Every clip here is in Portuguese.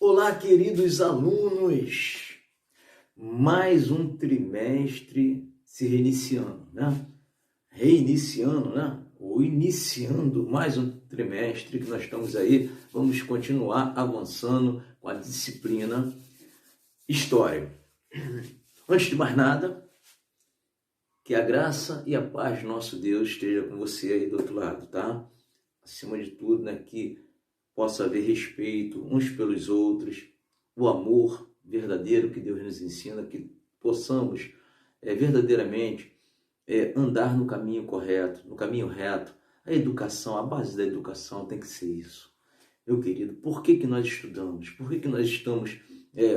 Olá, queridos alunos! Mais um trimestre se reiniciando, né? Reiniciando, né? Ou iniciando mais um trimestre que nós estamos aí. Vamos continuar avançando com a disciplina História. Antes de mais nada, que a graça e a paz do nosso Deus esteja com você aí do outro lado, tá? Acima de tudo, né, que possa haver respeito uns pelos outros, o amor verdadeiro que Deus nos ensina, que possamos verdadeiramente andar no caminho correto, no caminho reto. A educação, a base da educação tem que ser isso. Meu querido, por que nós estudamos? Por que nós estamos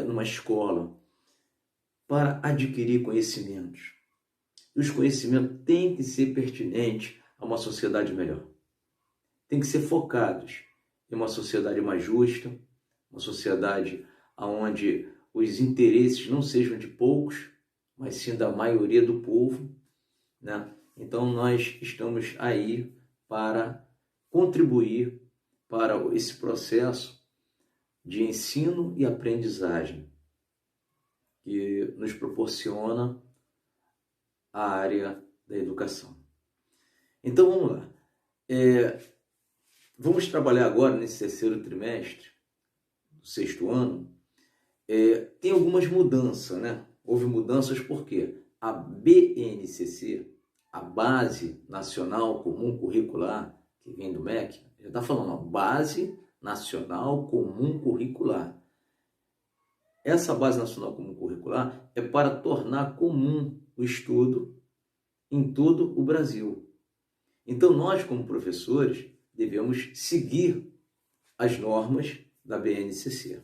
numa escola? Para adquirir conhecimentos. E os conhecimentos têm que ser pertinentes a uma sociedade melhor. Tem que ser focados em uma sociedade mais justa, uma sociedade onde os interesses não sejam de poucos, mas sim da maioria do povo, né? Então nós estamos aí para contribuir para esse processo de ensino e aprendizagem que nos proporciona a área da educação. Então vamos lá. Vamos trabalhar agora nesse terceiro trimestre, do sexto ano. Tem algumas mudanças, né? Houve mudanças porque a BNCC, a Base Nacional Comum Curricular, que vem do MEC, já está falando, a Base Nacional Comum Curricular. Essa Base Nacional Comum Curricular é para tornar comum o estudo em todo o Brasil. Então nós, como professores, devemos seguir as normas da BNCC.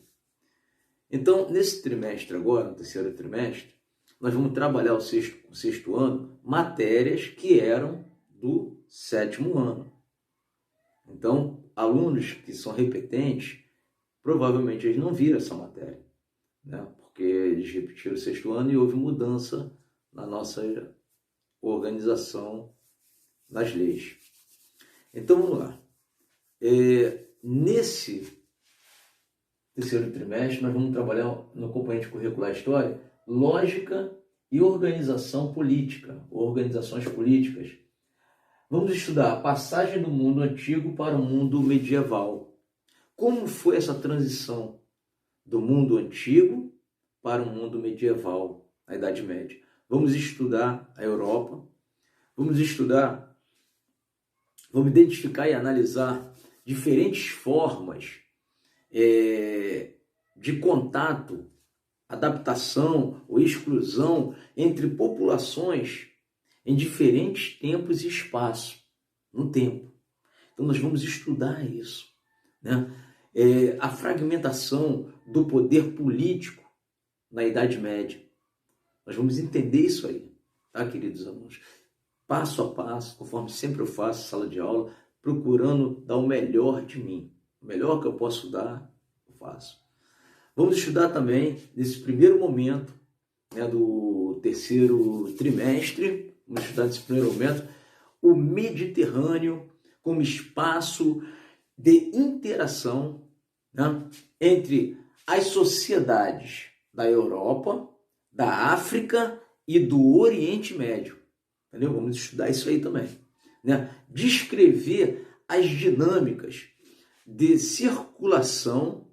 Então, nesse trimestre agora, no terceiro trimestre, nós vamos trabalhar o sexto ano, matérias que eram do sétimo ano. Então, alunos que são repetentes, provavelmente eles não viram essa matéria, né? Porque eles repetiram o sexto ano e houve mudança na nossa organização nas leis. Então, vamos lá. Nesse terceiro trimestre, nós vamos trabalhar no componente curricular História, lógica e organização política, organizações políticas. Vamos estudar a passagem do mundo antigo para o mundo medieval. Como foi essa transição do mundo antigo para o mundo medieval, na Idade Média? Vamos estudar a Europa, vamos identificar e analisar diferentes formas de contato, adaptação ou exclusão entre populações em diferentes tempos e espaços, no tempo. Então nós vamos estudar isso, né? A fragmentação do poder político na Idade Média. Nós vamos entender isso aí, tá, queridos alunos? Passo a passo, conforme sempre eu faço, sala de aula, procurando dar o melhor de mim. O melhor que eu posso dar, eu faço. Vamos estudar também, nesse primeiro momento, né, do terceiro trimestre, vamos estudar nesse primeiro momento, o Mediterrâneo como espaço de interação, né, entre as sociedades da Europa, da África e do Oriente Médio. Entendeu? Vamos estudar isso aí também, né? Descrever as dinâmicas de circulação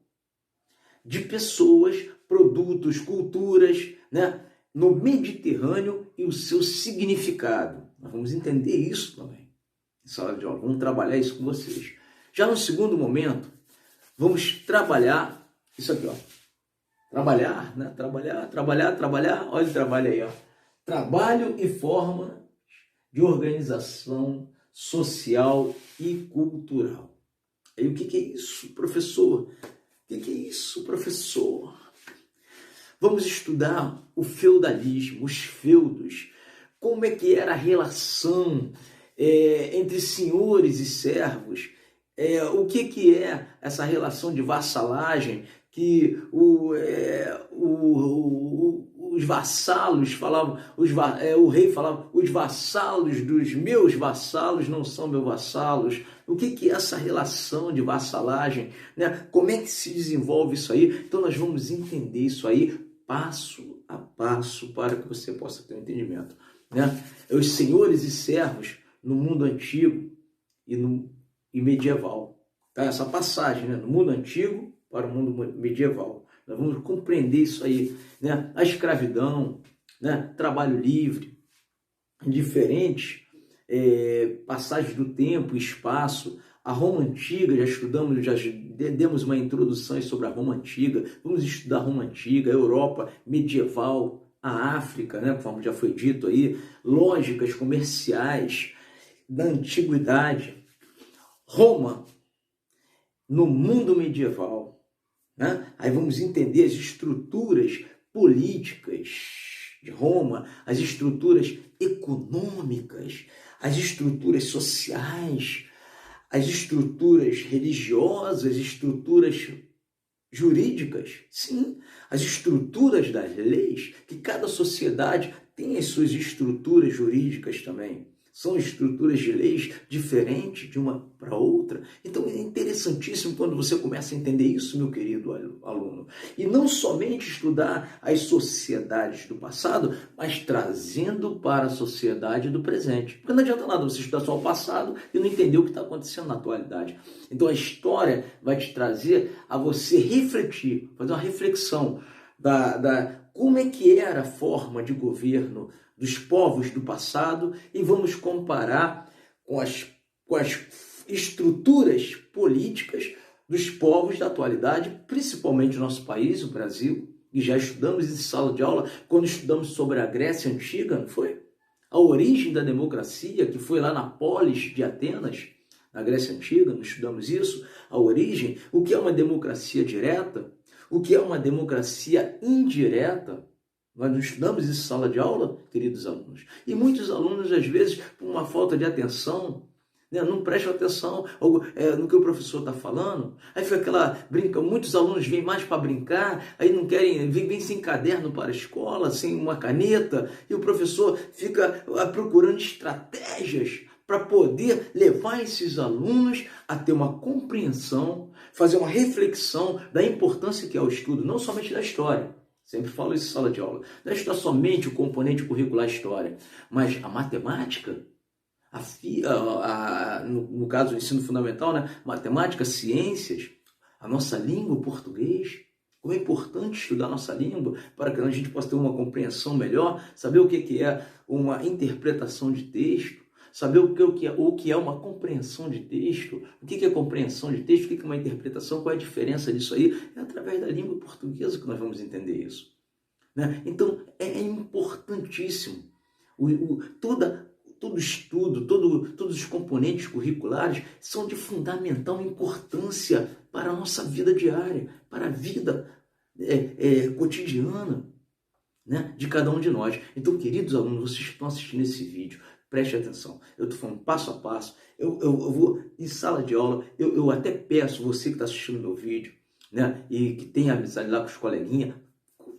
de pessoas, produtos, culturas, né, no Mediterrâneo e o seu significado. Nós vamos entender isso também em sala de aula. Vamos trabalhar isso com vocês. Já no segundo momento, vamos trabalhar isso aqui, ó. Trabalhar, né? Trabalhar. Olha o trabalho aí, ó. Trabalho e forma de organização social e cultural. Aí o que é isso, professor? O que é isso, professor? Vamos estudar o feudalismo, os feudos, como é que era a relação entre senhores e servos, o que é essa relação de vassalagem que os vassalos falavam, o rei falava, os vassalos dos meus vassalos não são meus vassalos. O que é essa relação de vassalagem, né? Como é que se desenvolve isso aí? Então nós vamos entender isso aí passo a passo para que você possa ter um entendimento, né? Os senhores e servos no mundo antigo e medieval, tá? Essa passagem, né? No mundo antigo para o mundo medieval. Nós vamos compreender isso aí, né? A escravidão, né? Trabalho livre, diferentes passagens do tempo e espaço. A Roma Antiga, já estudamos, já demos uma introdução sobre a Roma Antiga. Vamos estudar a Roma Antiga, a Europa medieval, a África, né? Conforme já foi dito aí, lógicas comerciais da antiguidade. Roma no mundo medieval, né? Aí vamos entender as estruturas políticas de Roma, as estruturas econômicas, as estruturas sociais, as estruturas religiosas, as estruturas jurídicas, sim, as estruturas das leis, que cada sociedade tem as suas estruturas jurídicas também. São estruturas de leis diferentes de uma para outra. Então é interessantíssimo quando você começa a entender isso, meu querido aluno. E não somente estudar as sociedades do passado, mas trazendo para a sociedade do presente. Porque não adianta nada você estudar só o passado e não entender o que está acontecendo na atualidade. Então a história vai te trazer a você refletir, fazer uma reflexão como é que era a forma de governo dos povos do passado e vamos comparar com as estruturas políticas dos povos da atualidade, principalmente no nosso país, o Brasil, e já estudamos em sala de aula, quando estudamos sobre a Grécia Antiga, não foi? A origem da democracia, que foi lá na polis de Atenas, na Grécia Antiga, nós estudamos isso, a origem, o que é uma democracia direta, o que é uma democracia indireta. Nós não estudamos isso em sala de aula, queridos alunos. E muitos alunos, às vezes, por uma falta de atenção, né, não prestam atenção no que o professor está falando. Aí fica aquela brinca. Muitos alunos vêm mais para brincar, aí não querem, vêm sem caderno para a escola, sem uma caneta, e o professor fica procurando estratégias para poder levar esses alunos a ter uma compreensão, fazer uma reflexão da importância que é o estudo, não somente da história. Sempre falo isso em sala de aula. Não é estudar somente o componente curricular história, mas a matemática, no caso do ensino fundamental, né? Matemática, ciências, a nossa língua, o português. Como é importante estudar a nossa língua para que a gente possa ter uma compreensão melhor, saber o que é uma interpretação de texto, saber o que é uma compreensão de texto, o que é compreensão de texto, o que é uma interpretação, qual é a diferença disso aí. É através da língua portuguesa que nós vamos entender isso, né? Então, é importantíssimo. Todo estudo, todos os componentes curriculares são de fundamental importância para a nossa vida diária, para a vida cotidiana, né, de cada um de nós. Então, queridos alunos, vocês que estão assistindo esse vídeo, preste atenção. Eu estou falando passo a passo. Eu vou em sala de aula. Eu até peço, você que está assistindo meu vídeo, né, e que tem amizade lá com os coleguinhas,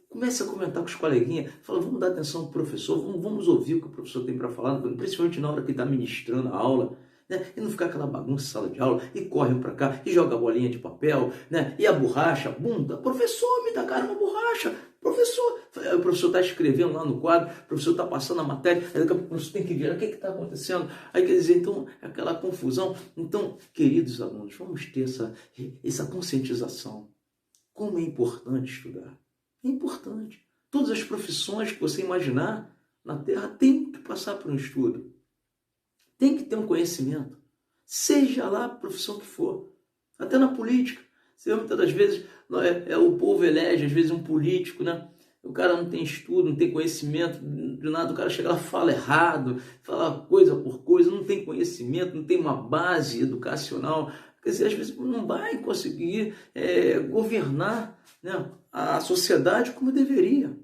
comece a comentar com os coleguinhas. Fala, vamos dar atenção ao professor, vamos ouvir o que o professor tem para falar, principalmente na hora que está ministrando a aula, né? E não ficar aquela bagunça em sala de aula, e corre para cá, e joga a bolinha de papel, né? E a borracha, a bunda. Professor, me dá cara uma borracha. Professor, o professor está escrevendo lá no quadro, o professor está passando a matéria, aí daqui a pouco o professor tem que virar, o que está acontecendo? Aí quer dizer, então, aquela confusão. Então, queridos alunos, vamos ter essa conscientização. Como é importante estudar. É importante. Todas as profissões que você imaginar na Terra tem que passar por um estudo. Tem que ter um conhecimento. Seja lá a profissão que for. Até na política. Você muitas das vezes, o povo elege, às vezes, um político, né? O cara não tem estudo, não tem conhecimento, de nada, o cara chega lá, fala errado, fala coisa por coisa, não tem conhecimento, não tem uma base educacional. Quer dizer, às vezes não vai conseguir governar, né, a sociedade como deveria.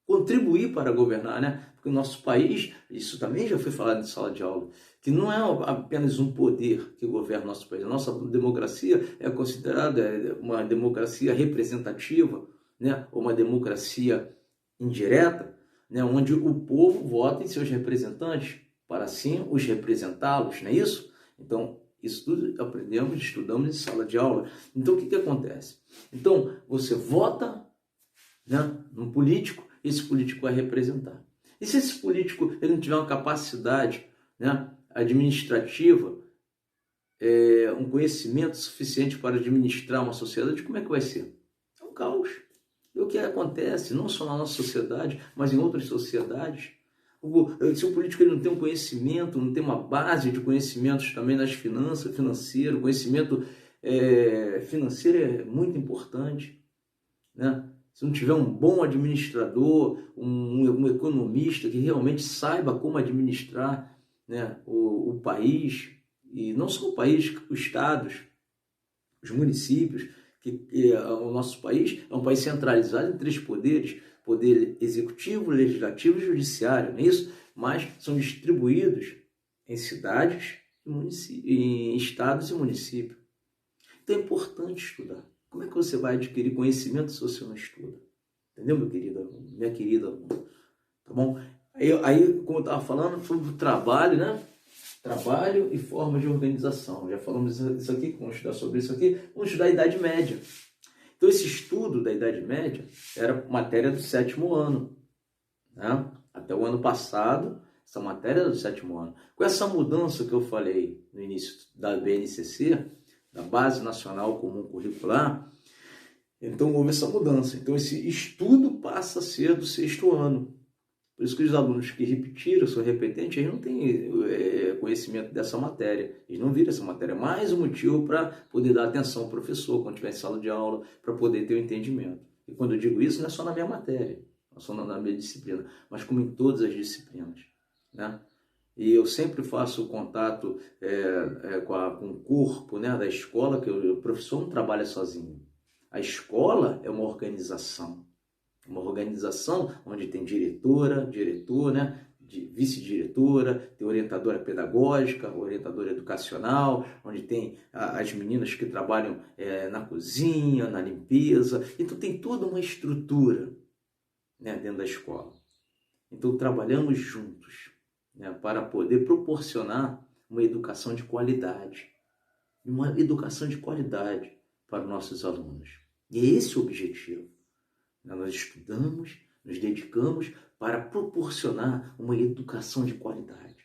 Contribuir para governar, né? Porque o nosso país, isso também já foi falado em sala de aula, que não é apenas um poder que governa o nosso país. A nossa democracia é considerada uma democracia representativa, né? Ou uma democracia indireta, né, onde o povo vota em seus representantes para assim os representá-los, não é isso? Então, isso tudo aprendemos, estudamos em sala de aula. Então, o que acontece? Então, você vota, né, num político, esse político vai representar. E se esse político ele não tiver uma capacidade, né, administrativa, um conhecimento suficiente para administrar uma sociedade, como é que vai ser? É um caos. E o que acontece, não só na nossa sociedade, mas em outras sociedades. Se o político ele não tem um conhecimento, não tem uma base de conhecimentos também nas finanças, financeiro, conhecimento financeiro é muito importante, né? Se não tiver um bom administrador, um economista que realmente saiba como administrar, né, o país, e não só o país, os estados, os municípios, o nosso país é um país centralizado em 3 poderes, poder executivo, legislativo e judiciário, não é isso? Mas são distribuídos em cidades, em estados e municípios. Então é importante estudar. Como é que você vai adquirir conhecimento se você não estuda? Entendeu, meu querido aluno? Minha querida aluna? Tá bom? Aí como eu estava falando, sobre o trabalho, né? Trabalho e formas de organização. Já falamos isso aqui, vamos estudar sobre isso aqui. Vamos estudar a Idade Média. Então, esse estudo da Idade Média era matéria do 7º ano. Né? Até o ano passado, essa matéria era do 7º ano. Com essa mudança que eu falei no início da BNCC, da Base Nacional Comum Curricular, então houve essa mudança. Então, esse estudo passa a ser do 6º ano. Por isso que os alunos que repetiram, são repetentes, eles não têm conhecimento dessa matéria. Eles não viram essa matéria. Mais um motivo para poder dar atenção ao professor quando estiver em sala de aula, para poder ter o entendimento. E quando eu digo isso, não é só na minha matéria, não é só na minha disciplina, mas como em todas as disciplinas, né? E eu sempre faço contato com o corpo, né, da escola, que o professor não trabalha sozinho. A escola é uma organização. Uma organização onde tem diretora, diretor, né, vice-diretora, tem orientadora pedagógica, orientadora educacional, onde tem as meninas que trabalham na cozinha, na limpeza. Então tem toda uma estrutura, né, dentro da escola. Então trabalhamos juntos, né, para poder proporcionar uma educação de qualidade. Uma educação de qualidade para os nossos alunos. E é esse o objetivo. Nós estudamos, nos dedicamos para proporcionar uma educação de qualidade,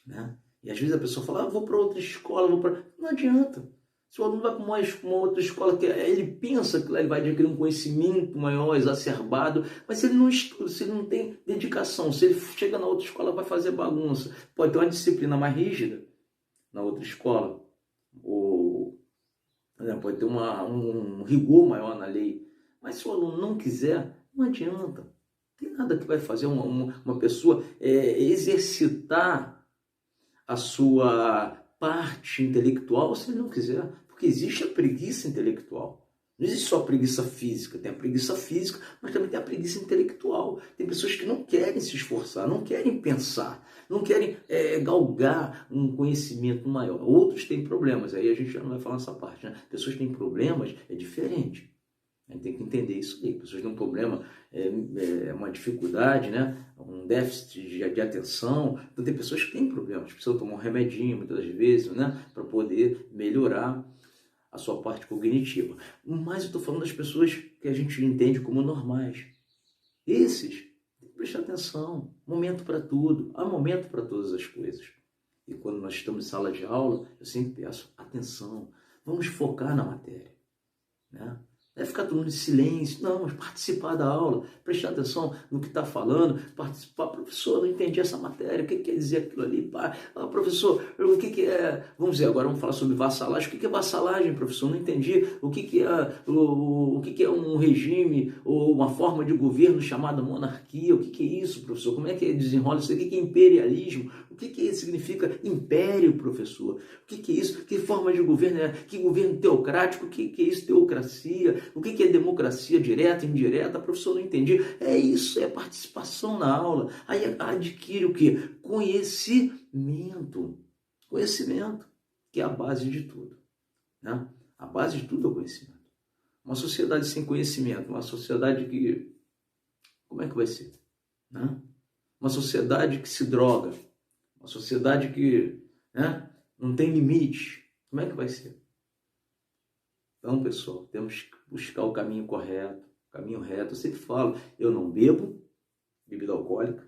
né? E às vezes a pessoa fala, vou para outra escola, Não adianta. Se o aluno vai para uma outra escola, ele pensa que lá ele vai adquirir um conhecimento maior, exacerbado, mas se ele não estuda, se ele não tem dedicação, se ele chega na outra escola, vai fazer bagunça. Pode ter uma disciplina mais rígida na outra escola, ou pode ter um rigor maior na lei. Mas se o aluno não quiser, não adianta. Não tem nada que vai fazer uma pessoa exercitar a sua parte intelectual se ele não quiser. Porque existe a preguiça intelectual. Não existe só a preguiça física. Tem a preguiça física, mas também tem a preguiça intelectual. Tem pessoas que não querem se esforçar, não querem pensar, não querem galgar um conhecimento maior. Outros têm problemas. Aí a gente já não vai falar nessa parte, né? Pessoas que têm problemas é diferente. A gente tem que entender isso aí. Pessoas têm um problema, uma dificuldade, né? Um déficit de atenção. Então tem pessoas que têm problemas, precisam tomar um remedinho muitas das vezes, né? Para poder melhorar a sua parte cognitiva. Mas eu estou falando das pessoas que a gente entende como normais. Esses, tem que prestar atenção. Momento para tudo. Há momento para todas as coisas. E quando nós estamos em sala de aula, eu sempre peço atenção. Vamos focar na matéria, né? Não é ficar todo mundo em silêncio, não, mas participar da aula, prestar atenção no que está falando, participar. Professor, não entendi essa matéria, o que quer dizer aquilo ali? Professor, o que é... Vamos dizer, agora vamos falar sobre vassalagem. O que é vassalagem, professor? Não entendi. O que é um regime ou uma forma de governo chamada monarquia? O que é isso, professor? Como é que desenrola isso? O que é imperialismo? O que significa império, professor? O que é isso? Que forma de governo é? Que governo teocrático? O que é isso, teocracia? O que é democracia direta, indireta? Professor, não entendi. É isso, é participação na aula. Aí adquire o quê? Conhecimento. Conhecimento, que é a base de tudo, né? A base de tudo é o conhecimento. Uma sociedade sem conhecimento, uma sociedade que como é que vai ser? Né? Uma sociedade que se droga, uma sociedade que, né, não tem limite, como é que vai ser? Então, pessoal, temos que buscar o caminho correto, o caminho reto. Eu sempre falo, eu não bebo bebida alcoólica,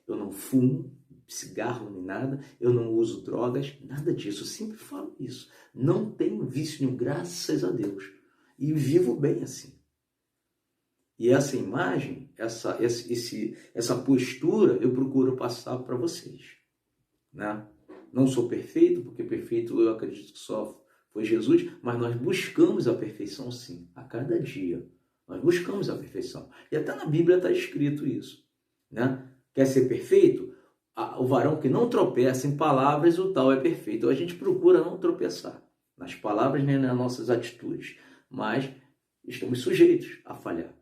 eu não fumo cigarro nem nada, eu não uso drogas, nada disso. Eu sempre falo isso. Não tenho vício nenhum, graças a Deus. E vivo bem assim. E essa imagem, essa postura, eu procuro passar para vocês. Né? Não sou perfeito, porque perfeito eu acredito que só foi Jesus, mas nós buscamos a perfeição sim, a cada dia. Nós buscamos a perfeição. E até na Bíblia está escrito isso. Né? Quer ser perfeito? O varão que não tropeça em palavras, o tal é perfeito. Então a gente procura não tropeçar nas palavras nem nas nossas atitudes, mas estamos sujeitos a falhar.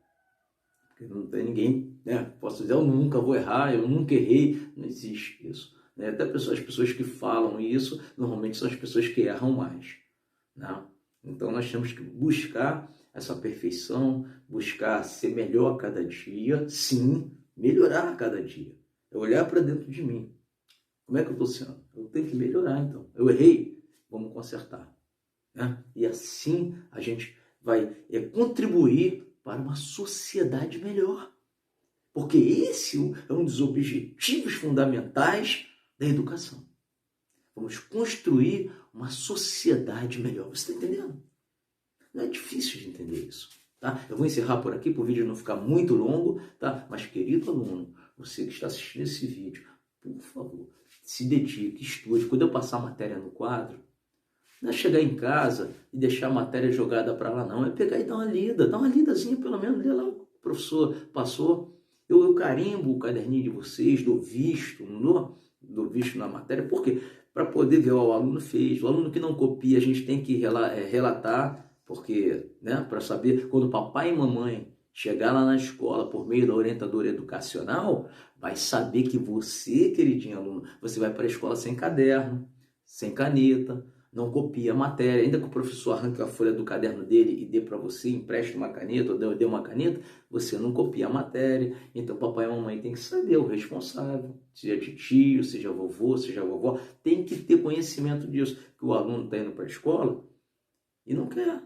Porque não tem ninguém, né? Posso dizer, eu nunca vou errar, eu nunca errei, não existe isso. Né? Até as pessoas que falam isso, normalmente são as pessoas que erram mais. Né? Então nós temos que buscar essa perfeição, buscar ser melhor a cada dia, sim, melhorar a cada dia. É olhar para dentro de mim. Como é que eu estou sendo? Eu tenho que melhorar, então. Eu errei, vamos consertar. Né? E assim a gente vai contribuir para uma sociedade melhor. Porque esse é um dos objetivos fundamentais da educação. Vamos construir uma sociedade melhor. Você está entendendo? Não é difícil de entender isso. Tá? Eu vou encerrar por aqui, para o vídeo não ficar muito longo. Tá? Mas, querido aluno, você que está assistindo esse vídeo, por favor, se dedique, estude. Quando eu passar a matéria no quadro, não é chegar em casa e deixar a matéria jogada para lá, não. É pegar e dar uma lida. Dá uma lidazinha, pelo menos, lê lá o que o professor passou. Eu carimbo o caderninho de vocês, dou visto na matéria. Por quê? Para poder ver o aluno fez. O aluno que não copia, a gente tem que relatar, porque, né, para saber, quando papai e mamãe chegar lá na escola por meio da orientadora educacional, vai saber que você, queridinho aluno, você vai para a escola sem caderno, sem caneta, não copia a matéria, ainda que o professor arranque a folha do caderno dele e dê para você, empreste uma caneta ou dê uma caneta, você não copia a matéria. Então papai e mamãe tem que saber, o responsável, seja tio, seja vovô, seja vovó, tem que ter conhecimento disso, que o aluno está indo para a escola e não quer.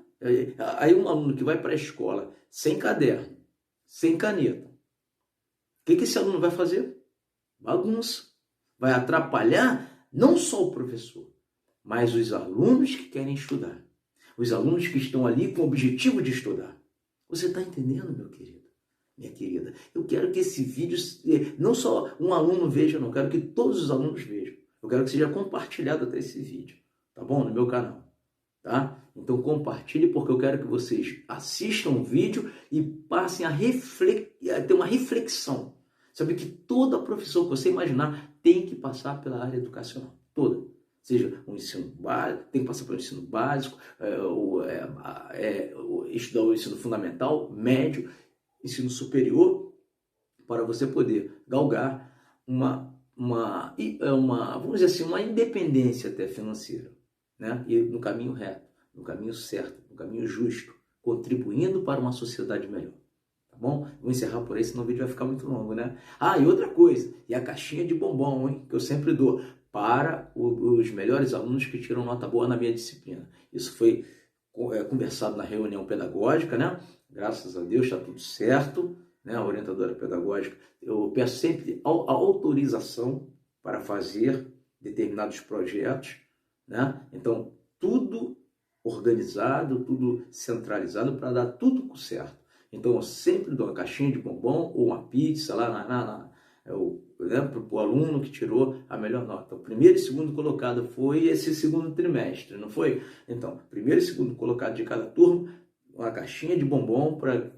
Aí um aluno que vai para a escola sem caderno, sem caneta, o que esse aluno vai fazer? Bagunça. Vai atrapalhar não só o professor, mas os alunos que querem estudar. Os alunos que estão ali com o objetivo de estudar. Você está entendendo, meu querido? Minha querida? Eu quero que esse vídeo, não só um aluno veja, não quero que todos os alunos vejam. Eu quero que seja compartilhado até esse vídeo, tá bom? No meu canal, tá? Então compartilhe, porque eu quero que vocês assistam o vídeo e passem a ter uma reflexão. Sabe que toda profissão que você imaginar tem que passar pela área educacional, toda. Seja um ensino básico, tem que passar pelo ensino básico, estudar o ensino fundamental, médio, ensino superior, para você poder galgar vamos dizer assim, uma independência até financeira, né? E no caminho reto, no caminho certo, no caminho justo, contribuindo para uma sociedade melhor. Tá bom? Vou encerrar por aí, senão o vídeo vai ficar muito longo, né? E outra coisa, e a caixinha de bombom, hein? Que eu sempre dou para os melhores alunos que tiram nota boa na minha disciplina. Isso foi conversado na reunião pedagógica, né? Graças a Deus está tudo certo, né? A orientadora pedagógica, eu peço sempre a autorização para fazer determinados projetos, né? Então, tudo organizado, tudo centralizado para dar tudo certo. Então, eu sempre dou uma caixinha de bombom ou uma pizza lá para o aluno que tirou a melhor nota. O primeiro e segundo colocado foi esse segundo trimestre, não foi? Então, primeiro e segundo colocado de cada turma, uma caixinha de bombom para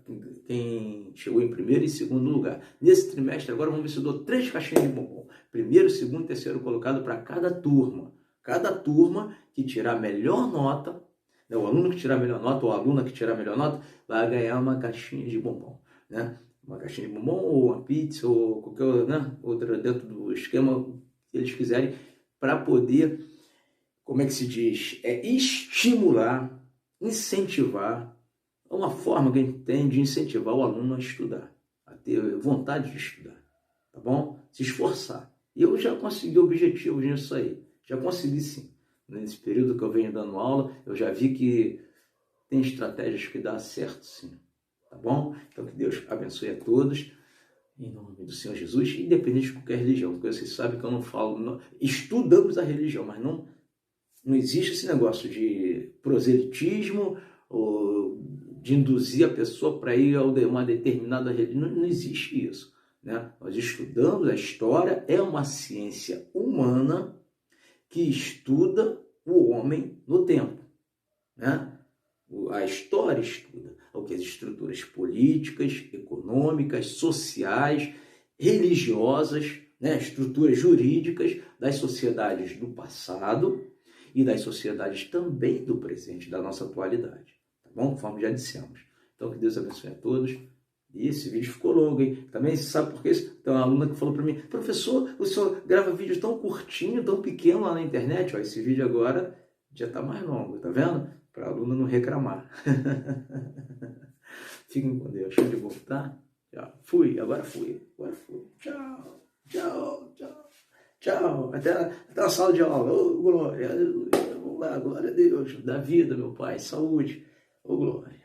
quem chegou em primeiro e segundo lugar. Nesse trimestre, agora vamos ver se eu dou 3 caixinhas de bombom. Primeiro, segundo e terceiro colocado para cada turma. Cada turma que tirar a melhor nota, né, o aluno que tirar a melhor nota ou a aluna que tirar a melhor nota, vai ganhar uma caixinha de bombom, né? Uma caixinha de bombom ou uma pizza ou qualquer, né, outra dentro do esquema que eles quiserem, para poder, como é que se diz, estimular, incentivar, uma forma que a gente tem de incentivar o aluno a estudar, a ter vontade de estudar, tá bom? Se esforçar. E eu já consegui objetivos nisso aí. Já consegui sim. Nesse período que eu venho dando aula, eu já vi que tem estratégias que dá certo sim. Tá bom? Então que Deus abençoe a todos. Em nome do Senhor Jesus, independente de qualquer religião. Porque vocês sabem que eu não falo... Não, estudamos a religião, mas não existe esse negócio de proselitismo ou de induzir a pessoa para ir a uma determinada religião. Não existe isso. Né? Nós estudamos a história, é uma ciência humana que estuda o homem no tempo. Né? A história estuda o que as estruturas políticas, econômicas, sociais, religiosas, né? Estruturas jurídicas das sociedades do passado e das sociedades também do presente, da nossa atualidade. Tá bom? Conforme já dissemos. Então, que Deus abençoe a todos. E esse vídeo ficou longo, hein? Também sabe por quê? Tem uma aluna que falou para mim, professor, o senhor grava vídeo tão curtinho, tão pequeno lá na internet? Ó, esse vídeo agora já está mais longo, tá vendo? Para a aluna não reclamar. Fiquem com Deus. Show de bola, tá? Já fui, agora fui. Tchau, tchau, tchau. Tchau. Até a sala de aula. Oh, glória, aleluia. Vamos lá, glória a Deus. Da vida, meu Pai. Saúde. Oh, glória.